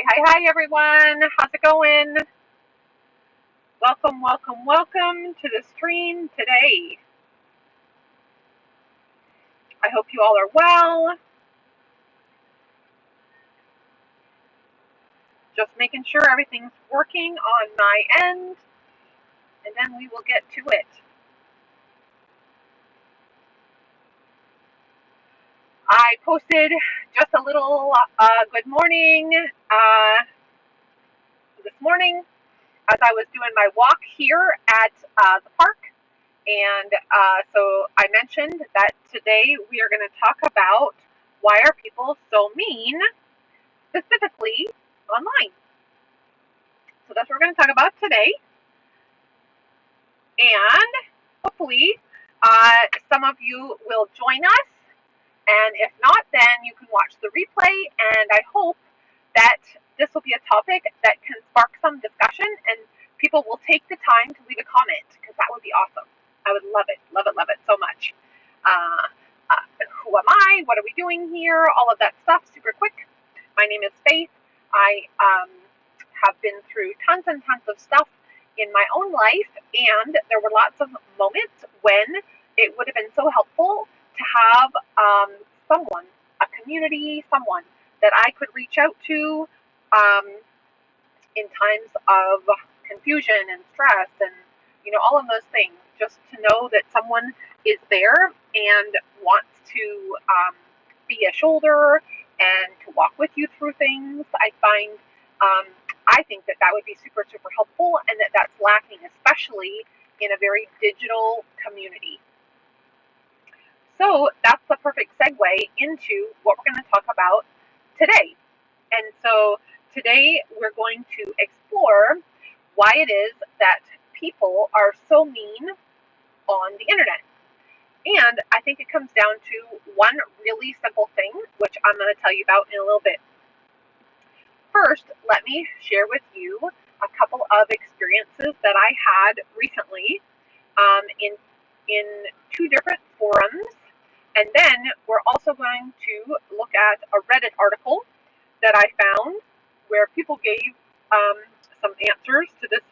Hi, everyone. How's it going? Welcome to the stream today. I hope you all are well. Just making sure everything's working on my end, and then we will get to it. I posted just a little good morning this morning as I was doing my walk here at the park. And so I mentioned that today we are going to talk about why are people so mean, specifically online. So that's what we're going to talk about today. And hopefully some of you will join us. And if not, then you can watch the replay. And I hope that this will be a topic that can spark some discussion and people will take the time to leave a comment, because that would be awesome. I would love it so much. Who am I? What are we doing here? All of that stuff, super quick. My name is Faith. I have been through tons and tons of stuff in my own life, and there were lots of moments when it would have been so helpful to have someone, a community, someone that I could reach out to in times of confusion and stress and all of those things, just to know that someone is there and wants to be a shoulder and to walk with you through things. I think that would be super helpful, and that's lacking, especially in a very digital community. So that's the perfect segue into what we're going to talk about today. And so today we're going to explore why it is that people are so mean on the internet. And I think it comes down to one really simple thing, which I'm going to tell you about in a little bit. First, let me share with you a couple of experiences that I had recently in two different forums. And then we're also going to look at a Reddit article that I found where people gave some answers to this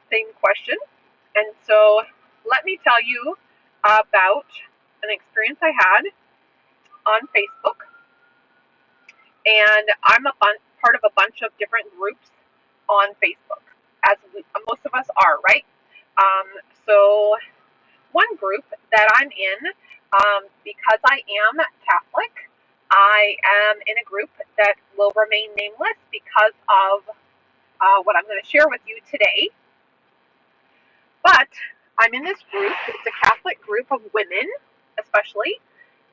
same question. And so let me tell you about an experience I had on Facebook. And I'm part of a bunch of different groups on Facebook, as most of us are, right? So one group that I'm in, because I am Catholic, I am in a group that will remain nameless because of what I'm going to share with you today. But I'm in this group. It's a Catholic group of women, especially,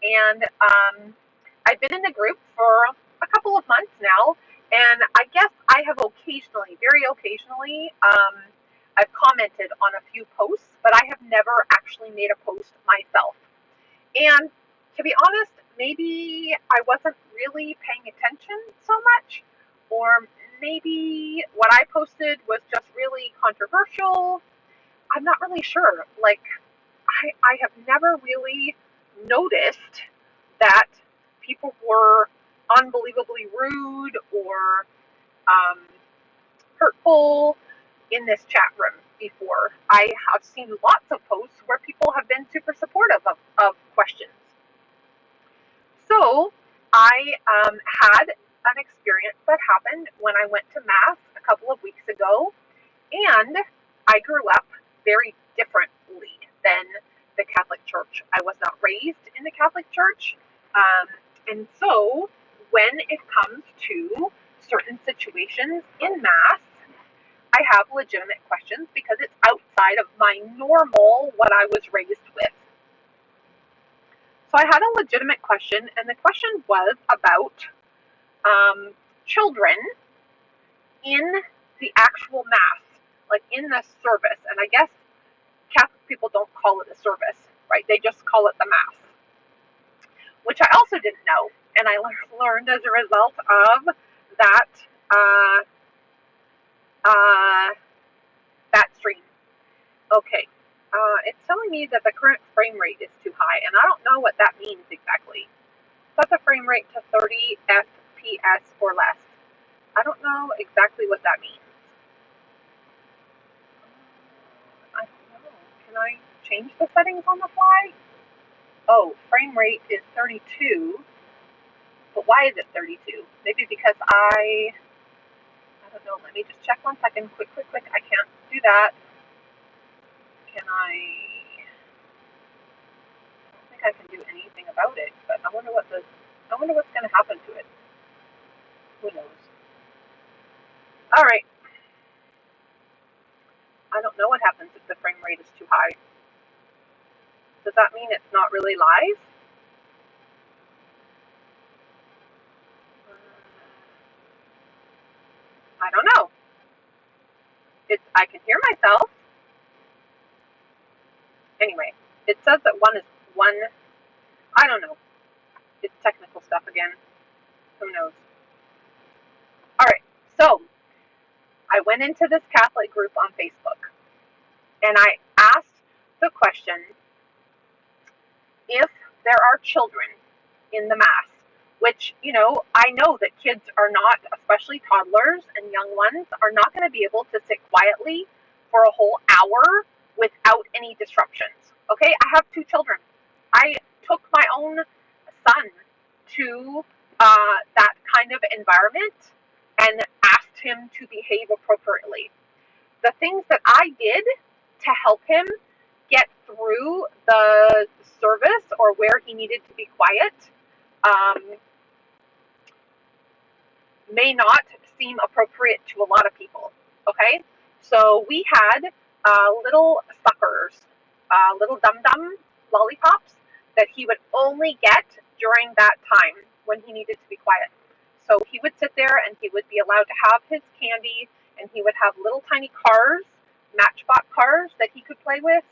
and I've been in the group for a couple of months now, and I guess I have occasionally, very occasionally, I've commented on a few posts, but I have never actually made a post myself. And to be honest, maybe I wasn't really paying attention so much, or maybe what I posted was just really controversial. I'm not really sure. Like, I have never really noticed that people were unbelievably rude or hurtful in this chat room before. I have seen lots of posts where people have been super supportive of questions. So I had an experience that happened when I went to Mass a couple of weeks ago, and I grew up very differently than the Catholic Church. I was not raised in the Catholic Church, and so when it comes to certain situations in Mass, I have legitimate questions because it's outside of my normal, what I was raised with. So I had a legitimate question, and the question was about children in the actual Mass, like in the service. And I guess Catholic people don't call it a service, right? They just call it the Mass, which I also didn't know. And I learned as a result of that that stream. Okay, it's telling me that the current frame rate is too high, and I don't know what that means exactly. Set the frame rate to 30 FPS or less. I don't know exactly what that means. I don't know. Can I change the settings on the fly? Oh, frame rate is 32. But why is it 32? Maybe because I don't know. Let me just check 1 second. Quick. I can't do that. Can I don't think I can do anything about it, but I wonder what's going to happen to it. Who knows? All right. I don't know what happens if the frame rate is too high. Does that mean it's not really live? I don't know. I can hear myself. Anyway, it says that one is one. I don't know. It's technical stuff again. Who knows? All right. So I went into this Catholic group on Facebook and I asked the question, if there are children in the Mass, which, I know that kids are not, especially toddlers and young ones, are not going to be able to sit quietly for a whole hour without any disruptions. Okay, I have 2 children. I took my own son to that kind of environment and asked him to behave appropriately. The things that I did to help him get through the service or where he needed to be quiet um, may not seem appropriate to a lot of people. Okay, so we had little suckers, little dum-dum lollipops that he would only get during that time when he needed to be quiet. So he would sit there and he would be allowed to have his candy, and he would have little tiny cars, matchbox cars that he could play with,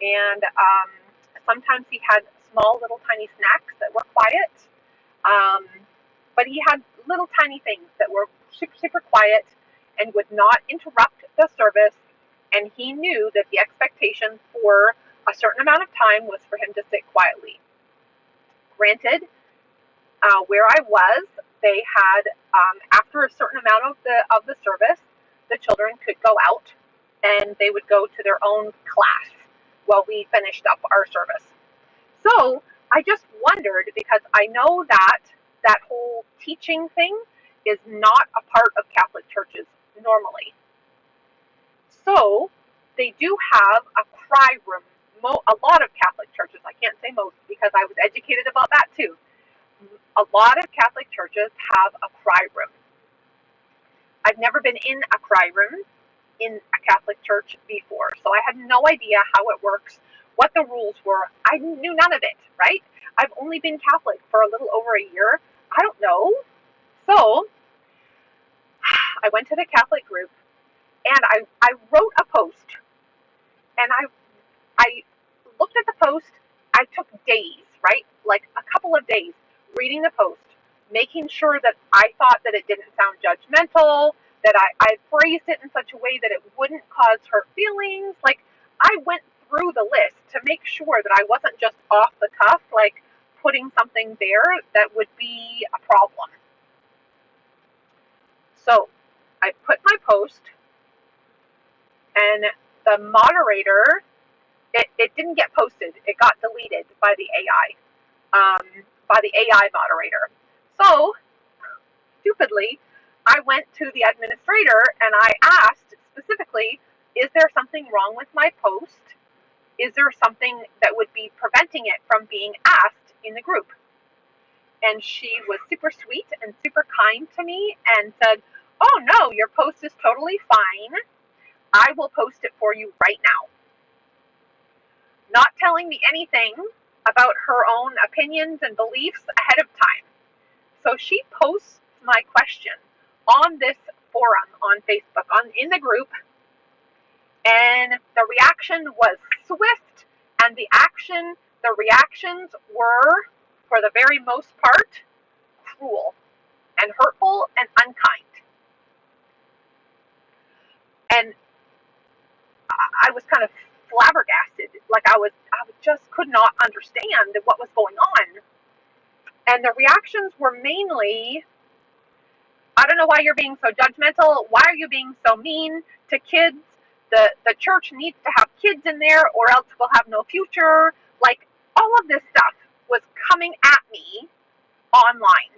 and sometimes he had small little tiny snacks that were quiet. Um, but he had little tiny things that were super quiet and would not interrupt the service. And he knew that the expectation for a certain amount of time was for him to sit quietly. Granted, where I was, they had after a certain amount of the service, the children could go out and they would go to their own class while we finished up our service. So I just wondered, because I know that that whole teaching thing is not a part of Catholic churches normally. So they do have a cry room. A lot of Catholic churches, I can't say most because I was educated about that too. A lot of Catholic churches have a cry room. I've never been in a cry room in a Catholic church before, so I had no idea how it works, what the rules were. I knew none of it, right? I've only been Catholic for a little over a year. I don't know. So I went to the Catholic group and I wrote a post, and I looked at the post. I took days, right? Like a couple of days reading the post, making sure that I thought that it didn't sound judgmental, that I phrased it in such a way that it wouldn't cause hurt feelings. Like, I went through the list to make sure that I wasn't just off the cuff, like putting something there that would be a problem. So I put my post, and the moderator, it didn't get posted. It got deleted by the AI moderator. So stupidly, I went to the administrator and I asked specifically, is there something wrong with my post? Is there something that would be preventing it from being asked in the group? And she was super sweet and super kind to me and said, oh no, your post is totally fine. I will post it for you right now. Not telling me anything about her own opinions and beliefs ahead of time. So she posts my question on this forum on Facebook, in the group, and the reaction was swift, and the reactions were, for the very most part, cruel and hurtful and unkind. And I was kind of flabbergasted, like I just could not understand what was going on. And the reactions were mainly I don't know why you're being so judgmental. Why are you being so mean to kids? The church needs to have kids in there or else we'll have no future. Like, all of this stuff was coming at me online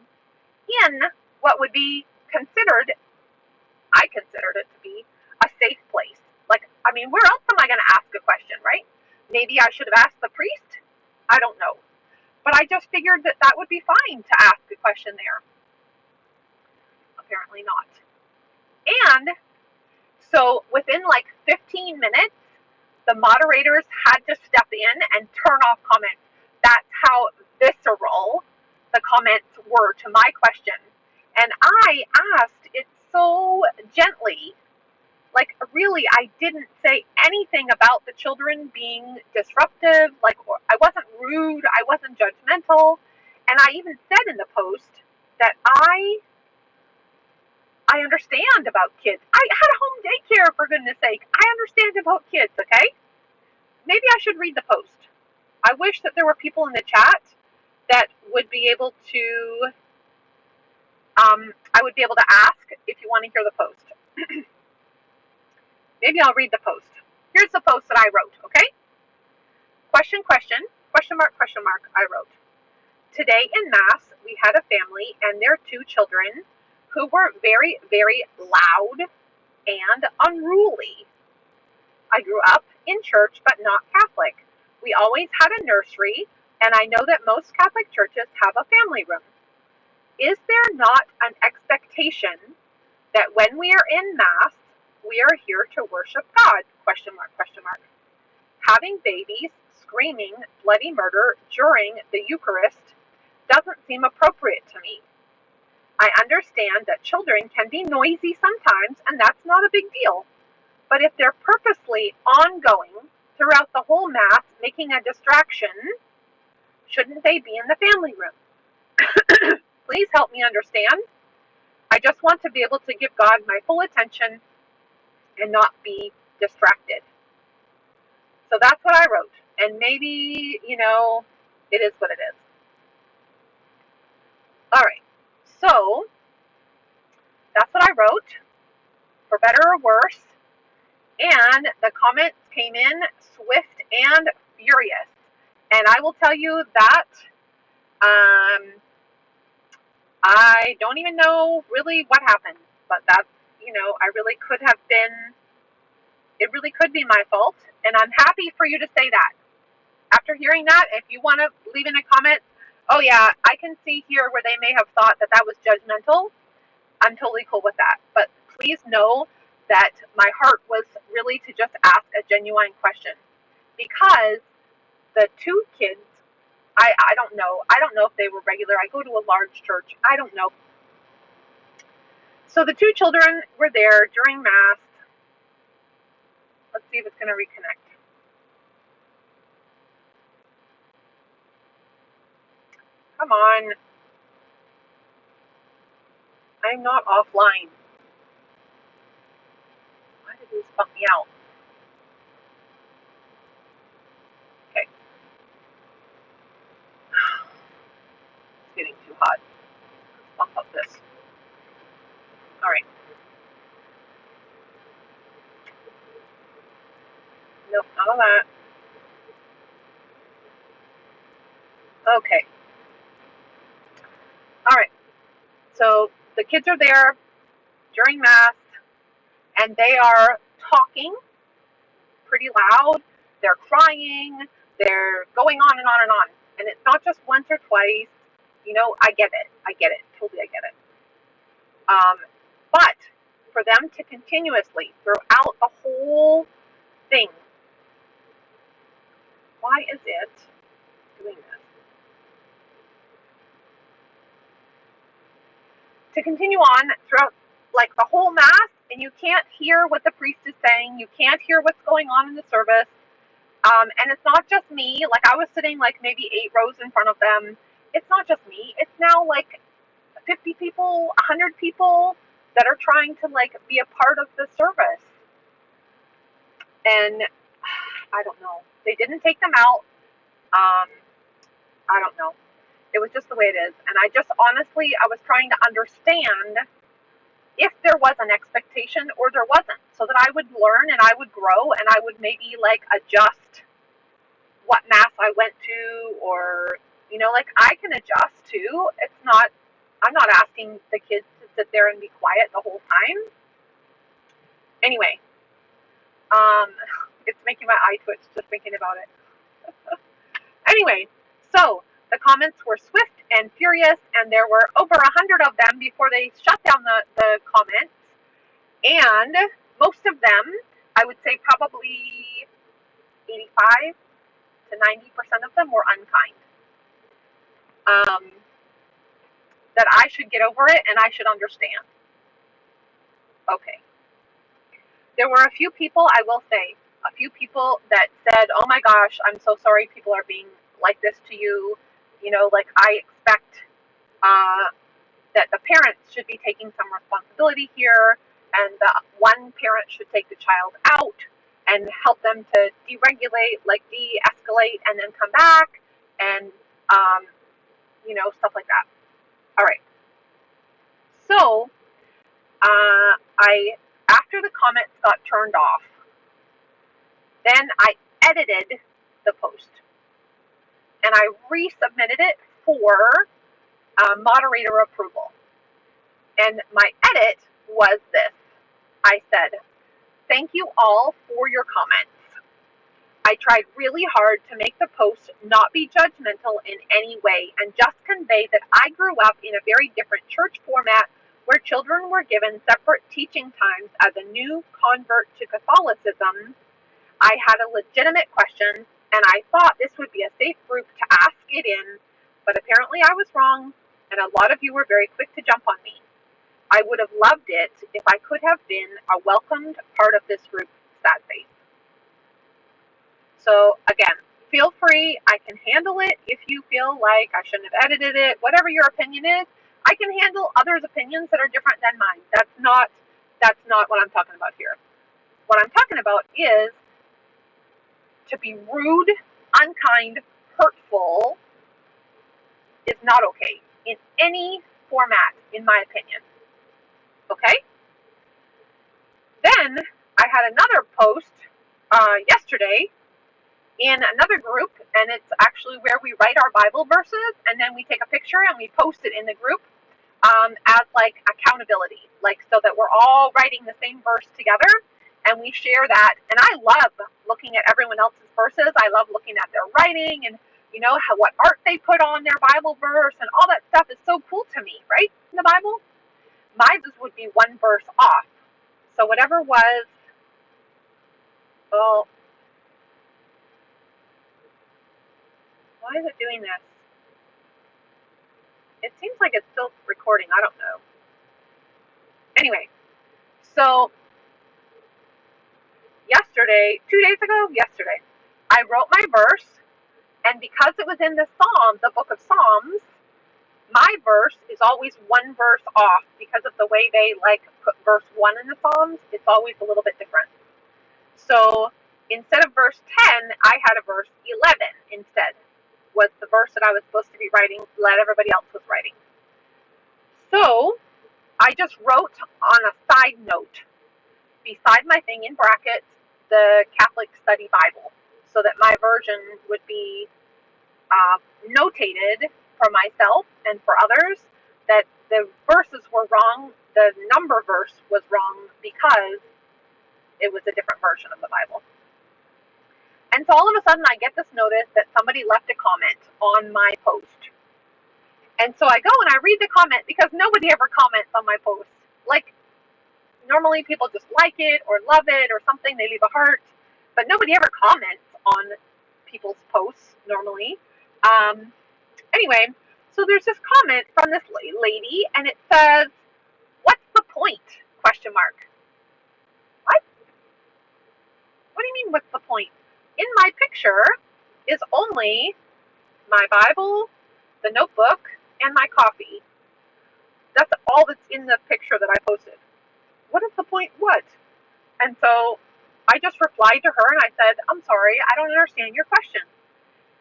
in what would be considered, I considered it to be, a safe place. Like, I mean, where else am I going to ask a question, right? Maybe I should have asked the priest. I don't know. But I just figured that that would be fine to ask a question there. Apparently not. And so within like 15 minutes, the moderators had to step in and turn off comments. That's how visceral the comments were to my question. And I asked it so gently, like, really, I didn't say anything about the children being disruptive. Like, I wasn't rude, I wasn't judgmental. And I even said in the post that I understand about kids. I had a home daycare, for goodness sake. I understand about kids, okay? Maybe I should read the post. I wish that there were people in the chat that would be able to, I would be able to ask if you want to hear the post. Maybe I'll read the post. Here's the post that I wrote, okay? Question, question mark, I wrote. Today in Mass, we had a family and their 2 children who were very, very loud and unruly. I grew up in church, but not Catholic. We always had a nursery, and I know that most Catholic churches have a family room. Is there not an expectation that when we are in Mass, we are here to worship God? Question mark, question mark. Having babies screaming bloody murder during the Eucharist doesn't seem appropriate to me. I understand that children can be noisy sometimes, and that's not a big deal. But if they're purposely ongoing throughout the whole Mass, making a distraction, shouldn't they be in the family room? Please help me understand. I just want to be able to give God my full attention and not be distracted. So that's what I wrote. And maybe, it is what it is. All right. So that's what I wrote, for better or worse. And the comments came in swift and furious. And I will tell you that I don't even know really what happened, but that's, I really could have been, it really could be my fault. And I'm happy for you to say that. After hearing that, if you want to leave in a comment, oh yeah, I can see here where they may have thought that that was judgmental. I'm totally cool with that. But please know that my heart was really to just ask a genuine question. Because the 2 kids, I don't know. I don't know if they were regular. I go to a large church. I don't know. So the 2 children were there during Mass. Let's see if it's going to reconnect. Come on. I'm not offline. Why did this bump me out? Okay. It's getting too hot. Let's bump up this. All right. Nope, none of that. Okay. All right. So the kids are there during Mass, and they are talking pretty loud. They're crying. They're going on and on and on. And it's not just once or twice. I get it. I get it. Totally, I get it. But for them to continuously, throughout the whole thing, why is it doing this? To continue on throughout, like, the whole Mass, and you can't hear what the priest is saying. You can't hear what's going on in the service. And it's not just me. Like, I was sitting like maybe 8 rows in front of them. It's not just me. It's now like 50 people, 100 people that are trying to like be a part of the service. And I don't know. They didn't take them out. I don't know. It was just the way it is. And I just honestly, I was trying to understand if there was an expectation or there wasn't, so that I would learn and I would grow and I would maybe like adjust what mass I went to, or like I can adjust too. I'm not asking the kids to sit there and be quiet the whole time. Anyway, um, it's making my eye twitch just thinking about it. Anyway, so the comments were swift and furious, and there were over 100 of them before they shut down the comments. And most of them, I would say probably 85 to 90% of them were unkind. That I should get over it and I should understand. Okay. There were a few people, I will say, a few people that said, oh my gosh, I'm so sorry people are being like this to you. Like I expect that the parents should be taking some responsibility here, and the one parent should take the child out and help them to deregulate, like de-escalate, and then come back, and stuff like that. All right. So, I after the comments got turned off, then I edited the post and I resubmitted it for moderator approval. And my edit was this. I said, thank you all for your comments. I tried really hard to make the post not be judgmental in any way and just convey that I grew up in a very different church format where children were given separate teaching times as a new convert to Catholicism. I had a legitimate question and I thought this would be a safe group to ask it in, but apparently I was wrong and a lot of you were very quick to jump on me. I would have loved it if I could have been a welcomed part of this group, sad face. So again, feel free. I can handle it if you feel like I shouldn't have edited it. Whatever your opinion is, I can handle others' opinions that are different than mine. That's not what I'm talking about here. What I'm talking about is to be rude, unkind, hurtful is not okay in any format, in my opinion. Okay? Then I had another post yesterday in another group, and it's actually where we write our Bible verses, and then we take a picture and we post it in the group as like accountability, like so that we're all writing the same verse together, and we share that. And I love looking at everyone else's verses. I love looking at their writing and what art they put on their Bible verse, and all that stuff is so cool to me, right? In the Bible, mine would be one verse off. So whatever was, well, why is it doing this? It seems like it's still recording. I don't know. Anyway, so yesterday, 2 days ago, I wrote my verse, and because it was in the Psalms, the book of Psalms, my verse is always one verse off because of the way they like put verse 1 in the Psalms. It's always a little bit different. So instead of verse 10, I had a verse 11 instead, was the verse that I was supposed to be writing, that everybody else was writing. So I just wrote on a side note beside my thing in brackets the Catholic Study Bible, so that my version would be notated for myself and for others that the verses were wrong, the number verse was wrong because it was a different version of the Bible. And so all of a sudden I get this notice that somebody left a comment on my post. And so I go and I read the comment, because nobody ever comments on my post. Like, normally people just like it or love it or something, they leave a heart, but nobody ever comments on people's posts normally. Anyway, so there's this comment from this lady, and it says, "What's the point?" Question mark. What? What do you mean, what's the point? In my picture is only my Bible, the notebook, and my coffee. That's all that's in the picture that I posted. What is the point? What? And so I just replied to her and I said, I'm sorry, I don't understand your question.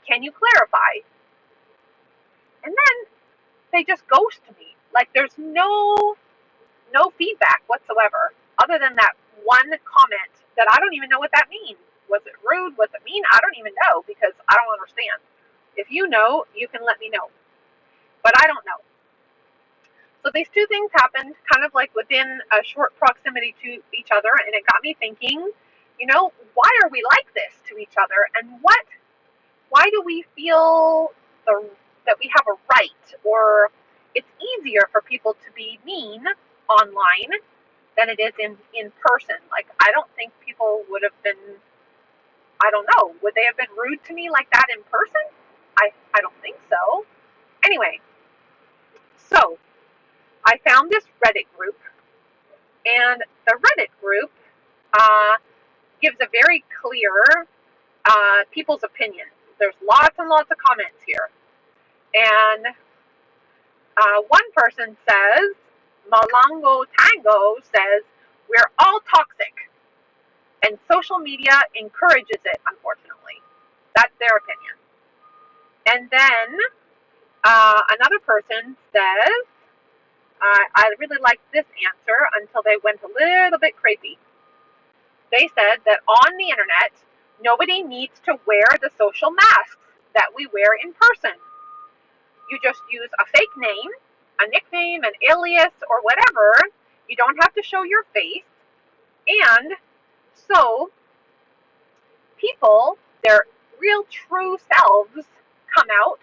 Can you clarify? And then they just ghost me. Like there's no no feedback whatsoever, other than that one comment that I don't even know what that means. Was it rude? Was it mean? I don't even know, because I don't understand. If you know, you can let me know. But I don't know. So these two things happened kind of like within a short proximity to each other, and it got me thinking, why are we like this to each other, and why do we feel that we have a right, or it's easier for people to be mean online than it is in person? Like, I don't think people would have been, I don't know, would they have been rude to me like that in person? I don't think so. Anyway, so I found this Reddit group, and the Reddit group uh, gives a very clear people's opinion. There's lots and lots of comments here. And one person says, Malongo Tango says, we're all toxic, and social media encourages it, unfortunately. That's their opinion. And then another person says, I really liked this answer until they went a little bit crazy. They said that on the internet, nobody needs to wear the social masks that we wear in person. You just use a fake name, a nickname, an alias, or whatever. You don't have to show your face. And so people, their real true selves come out,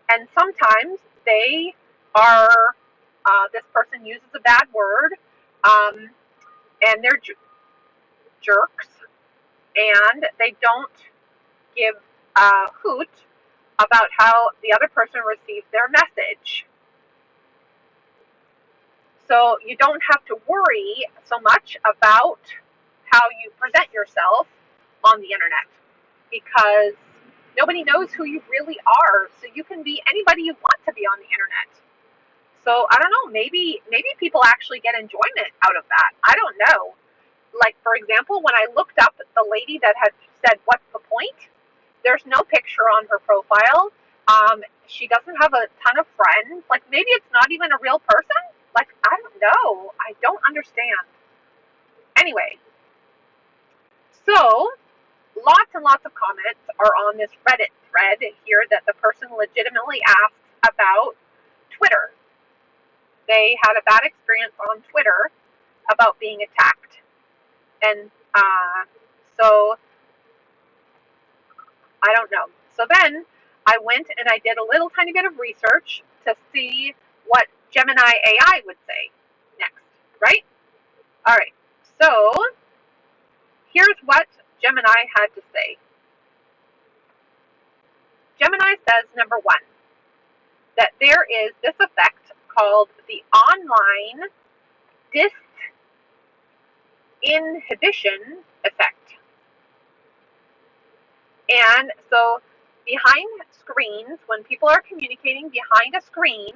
and sometimes they are, this person uses a bad word, and they're jerks, and they don't give a hoot about how the other person receives their message. So you don't have to worry so much about how you present yourself on the internet, because nobody knows who you really are. So you can be anybody you want to be on the internet. So I don't know, maybe people actually get enjoyment out of that. I don't know. Like, for example, when I looked up the lady that had said, "What's the point?" There's no picture on her profile. She doesn't have a ton of friends. Like, maybe it's not even a real person. Like, I don't know. I don't understand. Anyway, so lots and lots of comments are on this Reddit thread here that the person legitimately asks about Twitter. They had a bad experience on Twitter about being attacked. And so I don't know. So then I went and I did a little tiny bit of research to see what Gemini AI would say next, right? All right. So here's what Gemini had to say. Gemini says, number one, that there is this effect called the online disinhibition effect. And so behind screens, when people are communicating behind a screen,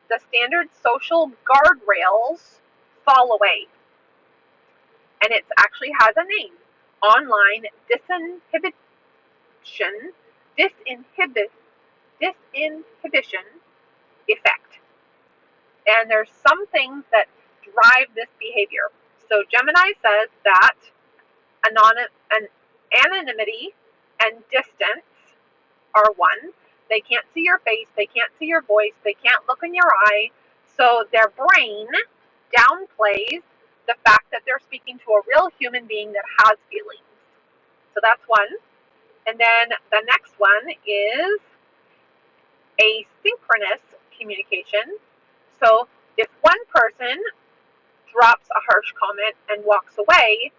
the standard social guardrails fall away. And it actually has a name: online disinhibition effect. And there's some things that drive this behavior. So Gemini says that anonymity and distance are one. They can't see your face, they can't see your voice, they can't look in your eye. So their brain downplays the fact that they're speaking to a real human being that has feelings. So that's one. And then the next one is asynchronous communication. So if one person drops a harsh comment and walks away,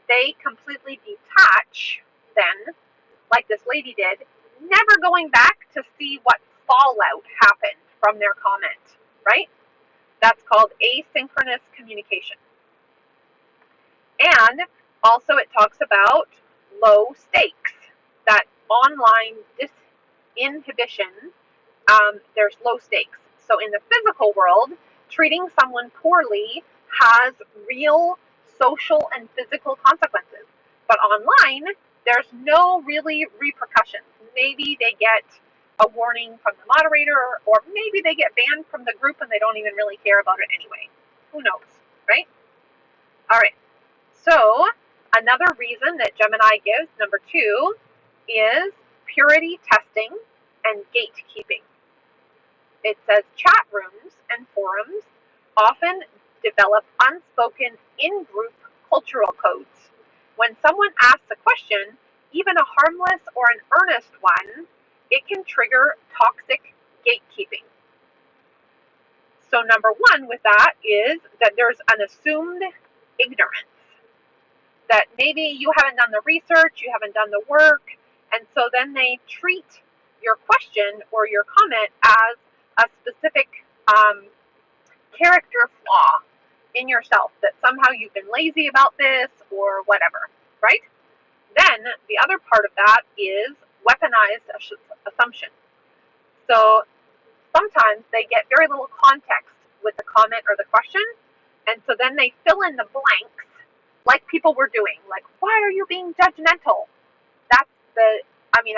they completely detach then, like this lady did, never going back to see what fallout happened from their comment, right? That's called asynchronous communication. And also it talks about low stakes, that online disinhibition, there's low stakes. So in the physical world, treating someone poorly has real social and physical consequences. But online, there's no really repercussions. Maybe they get a warning from the moderator, or maybe they get banned from the group and they don't even really care about it anyway. Who knows? right? All right. So another reason that Gemini gives, number 2, is purity testing and gatekeeping. It says chat rooms and forums often develop unspoken in-group cultural codes. When someone asks a question, even a harmless or an earnest one, it can trigger toxic gatekeeping. So number 1 with that is that there's an assumed ignorance. That maybe you haven't done the research, you haven't done the work, and so then they treat your question or your comment as a specific character flaw in yourself, that somehow you've been lazy about this or whatever, right? Then the other part of that is weaponized assumption. So sometimes they get very little context with the comment or the question, and so then they fill in the blanks like people were doing. Like, why are you being judgmental? That's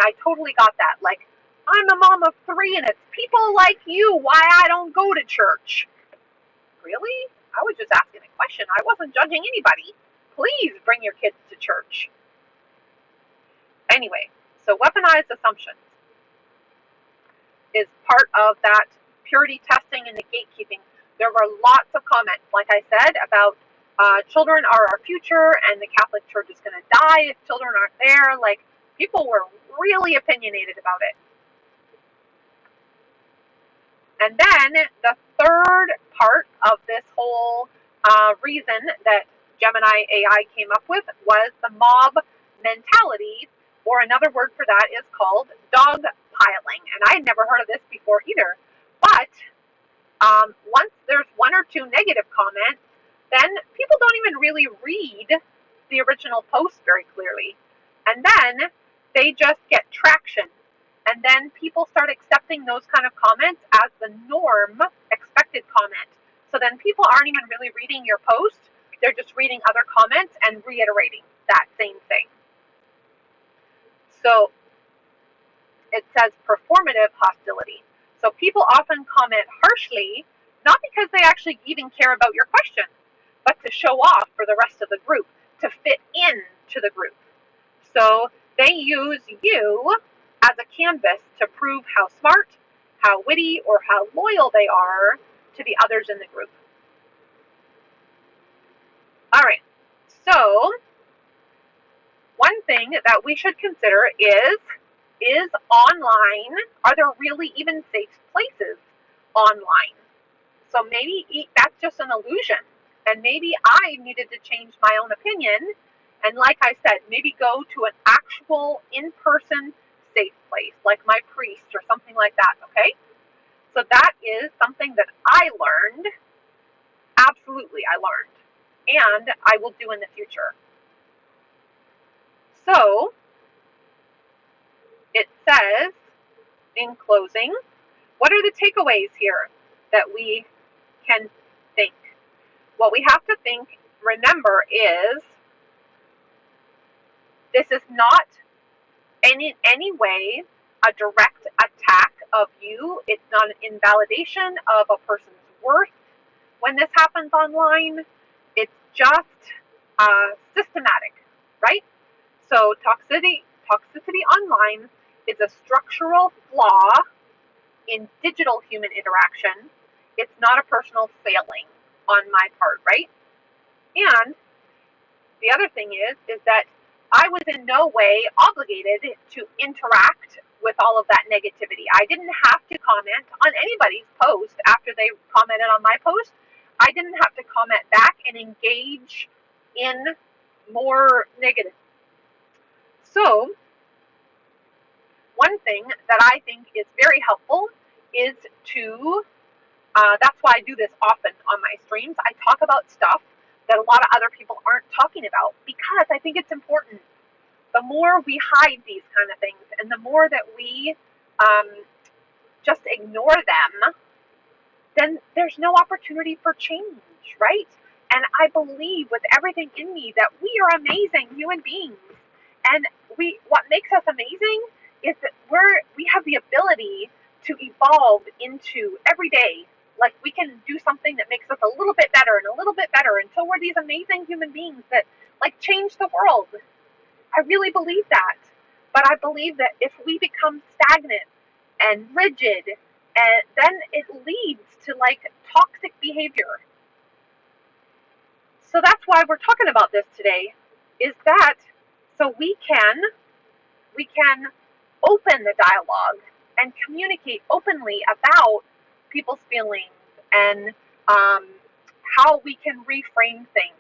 I totally got that. Like, I'm a mom of 3 and it's people like you why I don't go to church. Really? I was just asking a question. I wasn't judging anybody. Please bring your kids to church. Anyway, so weaponized assumptions is part of that purity testing and the gatekeeping. There were lots of comments, like I said, about children are our future and the Catholic Church is going to die if children aren't there. Like, people were really opinionated about it. And then the third part of this whole reason that Gemini AI came up with was the mob mentality, or another word for that is called dog piling. And I had never heard of this before either. But once there's 1 or 2 negative comments, then people don't even really read the original post very clearly. And then they just get traction. And then people start accepting those kind of comments as the norm expected comment. So then people aren't even really reading your post. They're just reading other comments and reiterating that same thing. So it says performative hostility. So people often comment harshly, not because they actually even care about your question, but to show off for the rest of the group, to fit into the group. So they use you as a canvas to prove how smart, how witty, or how loyal they are to the others in the group. All right, so one thing that we should consider is online, are there really even safe places online? So maybe that's just an illusion, and maybe I needed to change my own opinion, and like I said, maybe go to an actual in-person safe place, like my priest or something like that, okay? So that is something that I learned, absolutely I learned, and I will do in the future. So it says, in closing, what are the takeaways here that we can think? What we have to remember is, this is not in any way a direct attack of you. It's not an invalidation of a person's worth when this happens online. It's just systematic, right? So toxicity online is a structural flaw in digital human interaction. It's not a personal failing on my part, right? And the other thing is that I was in no way obligated to interact with all of that negativity. I didn't have to comment on anybody's post after they commented on my post. I didn't have to comment back and engage in more negative. So one thing that I think is very helpful is to, that's why I do this often on my streams. I talk about stuff that a lot of other people aren't talking about, because I think it's important. The more we hide these kind of things and the more that we just ignore them, then there's no opportunity for change, right? And I believe with everything in me that we are amazing human beings. And what makes us amazing is that we have the ability to evolve into every day. Like, we can do something that makes us a little bit better and a little bit better. And we're these amazing human beings that like change the world. I really believe that. But I believe that if we become stagnant and rigid, and then it leads to like toxic behavior. So that's why we're talking about this today, is that so we can open the dialogue and communicate openly about people's feelings and how we can reframe things.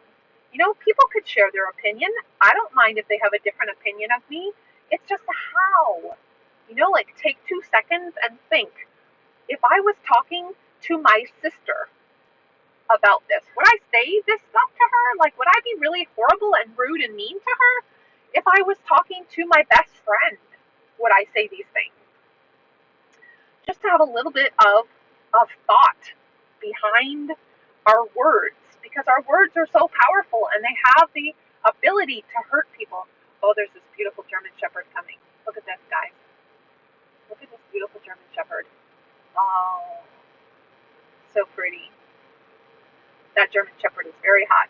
You know, people could share their opinion. I don't mind if they have a different opinion of me. It's just how. You know, like take 2 seconds and think. If I was talking to my sister about this, would I say this stuff to her? Like, would I be really horrible and rude and mean to her? If I was talking to my best friend, would I say these things? Just to have a little bit of thought behind our words, because our words are so powerful and they have the ability to hurt people. Oh, there's this beautiful German Shepherd coming. Look at this, guys. Look at this beautiful German Shepherd. Oh, so pretty. That German Shepherd is very hot.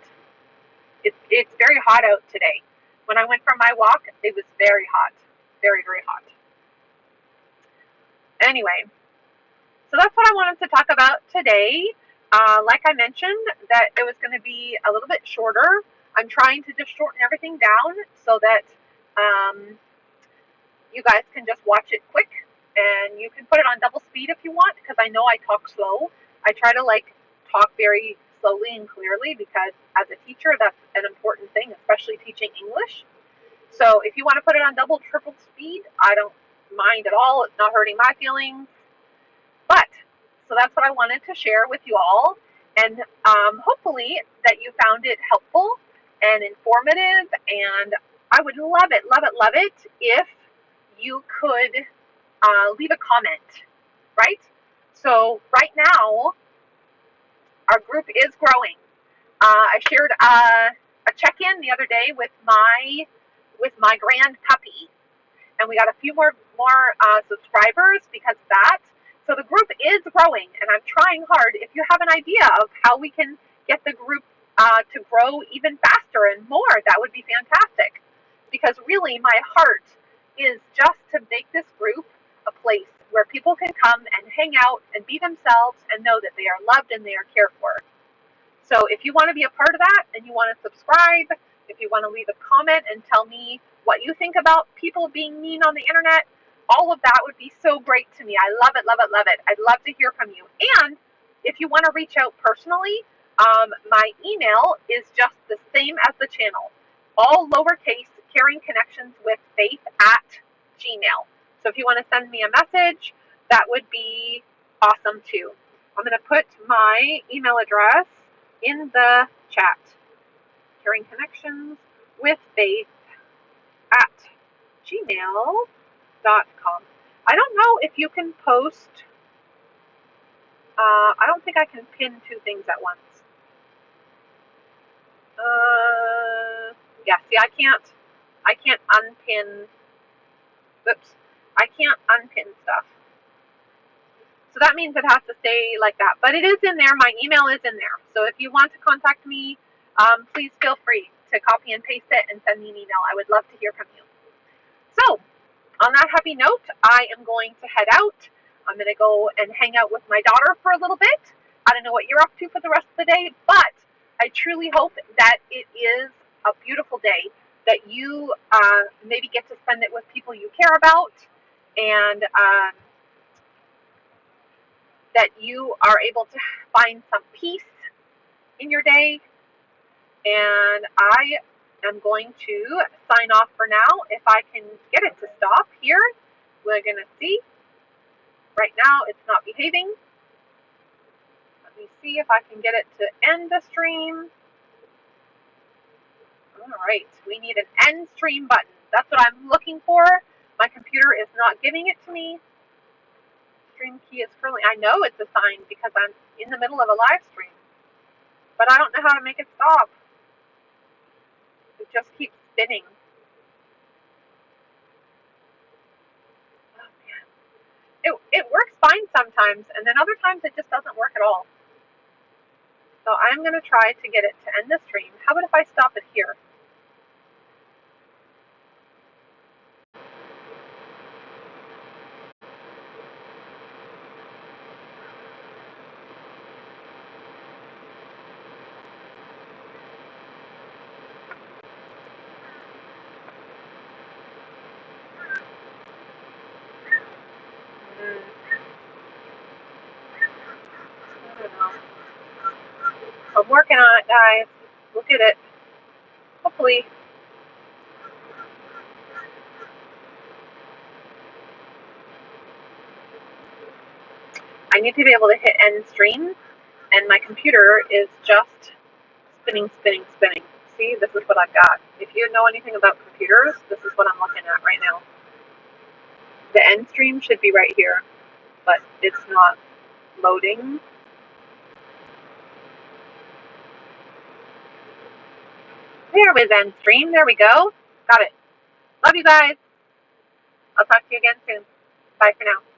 It's very hot out today. When I went for my walk, it was very hot. Very, very hot. Anyway, so that's what I wanted to talk about today. Like I mentioned, that it was going to be a little bit shorter. I'm trying to just shorten everything down so that you guys can just watch it quick, and you can put it on double speed if you want, because I know I talk slow. I try to like talk very slowly and clearly because as a teacher, that's an important thing, especially teaching English. So if you want to put it on double, triple speed, I don't mind at all. It's not hurting my feelings. But, so that's what I wanted to share with you all. And hopefully that you found it helpful and informative. And I would love it, love it, love it if you could leave a comment, right? So right now, our group is growing. I shared a check-in the other day with my grand puppy, and we got a few more subscribers because of that. So the group is growing, and I'm trying hard. If you have an idea of how we can get the group to grow even faster and more, that would be fantastic. Because really, my heart is just to make this group a place where people can come and hang out and be themselves and know that they are loved and they are cared for. So if you want to be a part of that and you want to subscribe, if you want to leave a comment and tell me what you think about people being mean on the internet, all of that would be so great to me. I love it, love it, love it. I'd love to hear from you. And if you want to reach out personally, my email is just the same as the channel. All lowercase, Caring Connections with Faith at Gmail. So if you want to send me a message, that would be awesome too. I'm going to put my email address in the chat. Caring Connections with Faith at gmail.com. I don't know if you can post, I don't think I can pin two things at once. Yeah, see, I can't unpin, oops, I can't unpin stuff. So that means it has to stay like that. But it is in there. My email is in there. So if you want to contact me, please feel free to copy and paste it and send me an email. I would love to hear from you. So on that happy note, I am going to head out. I'm going to go and hang out with my daughter for a little bit. I don't know what you're up to for the rest of the day, but I truly hope that it is a beautiful day, that you maybe get to spend it with people you care about, and that you are able to find some peace in your day. And I am going to sign off for now. If I can get it to stop here, we're going to see. Right now, it's not behaving. Let me see if I can get it to end the stream. All right, we need an end stream button. That's what I'm looking for. My computer is not giving it to me. Stream key is currently, I know it's assigned because I'm in the middle of a live stream, but I don't know how to make it stop. It just keeps spinning. Oh man. It works fine sometimes, and then other times it just doesn't work at all. So I'm going to try to get it to end the stream. How about if I stop it here? I don't know. I'm working on it, guys. Look at it. Hopefully. I need to be able to hit end stream, and my computer is just spinning, spinning, spinning. See, this is what I've got. If you know anything about computers, this is what I'm looking at right now. The end stream should be right here, but it's not loading. There was end stream. There we go. Got it. Love you guys. I'll talk to you again soon. Bye for now.